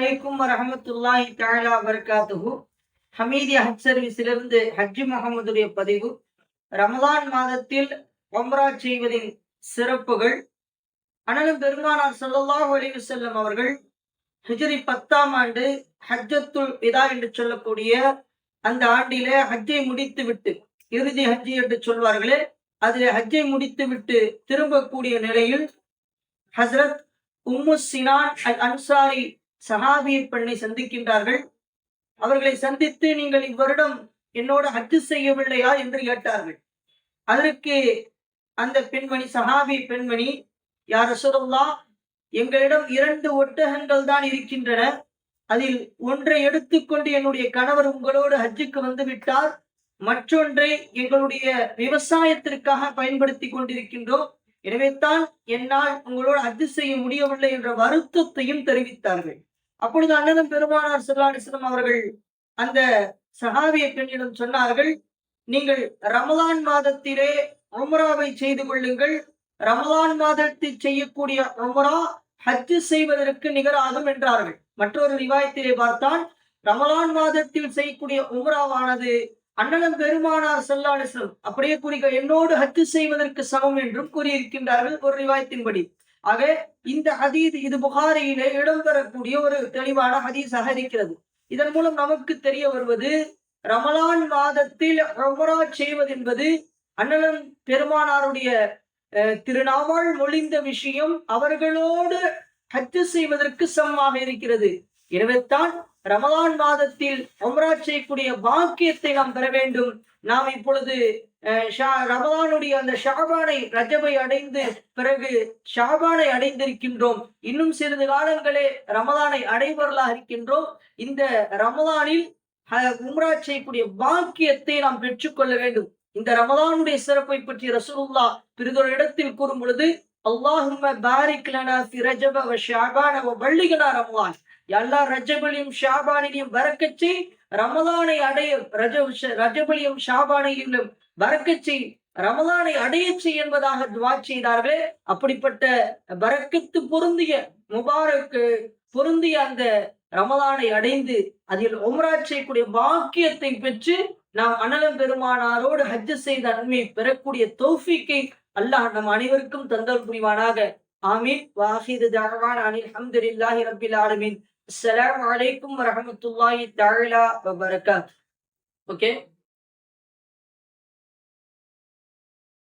அலைக்கும் வரஹமத்துல்லாஹி தஆலா வபரகாத்துஹு. ஹமீதி ஹஜ் சர்வீஸிலிருந்து ஹஜ் முகமதுடைய பதிவு. ரமலான் மாதத்தில் உம்ரா செய்வதின் சிறப்புகள். அண்ணலும் பெருமானார் ஸல்லல்லாஹு அலைஹி வஸல்லம் அவர்கள் ஹிஜ்ரி 10ஆம் ஆண்டு ஹஜ்ஜத்துல் விதா என்று சொல்லக்கூடிய அந்த ஆண்டிலே ஹஜ்ஜை முடித்து விட்டு, இறுதி ஹஜ்ஜி என்று சொல்வார்களே, அதில் ஹஜ்ஜை முடித்து விட்டு திரும்பக்கூடிய நிலையில் ஹஸ்ரத் உம்மு சினான் அல் அன்சாரி சஹாபிய பெண்ணை சந்திக்கின்றார்கள். அவர்களை சந்தித்து, நீங்கள் இவ்வருடம் என்னோட ஹஜ் செய்யவில்லையா என்று கேட்டார்கள். அதற்கு அந்த பெண்மணி, சஹாபி பெண்மணி, யா ரசூலல்லாஹ், எங்களிடம் 2 ஒட்டகங்கள் தான் இருக்கின்றன. அதில் ஒன்றை எடுத்துக்கொண்டு என்னுடைய கணவர் உங்களோடு ஹஜ்ஜுக்கு வந்து விட்டார். மற்றொன்றை எங்களுடைய விவசாயத்திற்காக பயன்படுத்தி கொண்டிருக்கின்றோம். எனவே தான் என்னால் உங்களோடு ஹஜ் செய்ய முடியவில்லை என்ற வருத்தத்தையும் தெரிவித்தார்கள். அப்பொழுது அண்ணனும் பெருமானார் ஸல்லல்லாஹு அலைஹி வஸல்லம் அவர்கள் அந்த சஹாபிய பெண்ணிடம் சொன்னார்கள், நீங்கள் ரமலான் மாதத்திலே உம்ராவை செய்து கொள்ளுங்கள். ரமலான் மாதத்தில் செய்யக்கூடிய உம்ரா ஹஜ் செய்வதற்கு நிகராகும் என்றார்கள். மற்றொரு ரிவாயத்திலே பார்த்தால், ரமலான் மாதத்தில் செய்யக்கூடிய உம்ராவானது அண்ணலம் பெருமானார் ஸல்லல்லாஹு அலைஹி வஸல்லம் அப்படியே குறிக்க என்னோடு ஹஜ் செய்வதற்கு சமம் என்றும் கூறியிருக்கின்றார்கள் ஒரு ரிவாயத்தின்படி. ஆக இந்த ஹதீஸ் இது புகாரியிலே இடம்பெறக்கூடிய ஒரு தெளிவான ஹதீஸாக இருக்கிறது. இதன் மூலம் நமக்கு தெரிய வருவது, ரமலான் மாதத்தில் உம்ரா செய்வது என்பது அண்ணலம் பெருமானாருடைய திருநாவால் மொழிந்த விஷயம் அவர்களோடு ஹஜ் செய்வதற்கு சமமாக இருக்கிறது. எனவே தான் ரமலான் மாதத்தில் உம்ரா செய்யக்கூடிய பாக்கியத்தை நாம் பெற வேண்டும். நாம் இப்பொழுது ரமலானுடைய அந்த ஷாபானை, ரஜபை அடைந்து பிறகு ஷாபானை அடைந்திருக்கின்றோம். இன்னும் சிறிது காலங்களே ரமலானை அடைவர்களாக இருக்கின்றோம். இந்த ரமலானில் உம்ரா செய்யக்கூடிய பாக்கியத்தை நாம் பெற்றுக்கொள்ள வேண்டும். இந்த ரமலானுடைய சிறப்பை பற்றி ரசூலுல்லாஹ் பிறிதொரு இடத்தில் கூறும் பொழுது, அல்லாஹும்ம பாரிக் லனா ஃபி ரஜப வ ஷஅபான வ பல்லிக்னா ரமலான். யா அல்லாஹ், ரஜபையும் ஷஅபானிலும் பரக்கத் செய், ரமலானை அடைய ரஜபையும் ஷஅபானிலும் பரக்கத் செய், ரமலானை அடைய செய் என்பதாக துஆ செய்தார்களே. அப்படிப்பட்ட பரக்கத்து பொருந்திய, முபாரக்கு பொருந்திய அந்த ரமலானை அடைந்து அதில் உம்ரா செய்யக்கூடிய பாக்கியத்தை பெற்று நாம் அண்ணலம் பெருமானாரோடு ஹஜ் செய்த நன்மை பெறக்கூடிய தௌஃபீக்கை அல்லாஹ் நம் அனைவருக்கும் தந்தல் புரிவானாக. ஆமீன். வாஹிரு தஅவானா அனில் ஹம்துலில்லாஹி ரப்பில் ஆலமீன். அஸ்ஸலாமு அலைக்கும் வரஹ்மத்துல்லாஹி தஆலா வபரகாத்துஹு. ஓகே.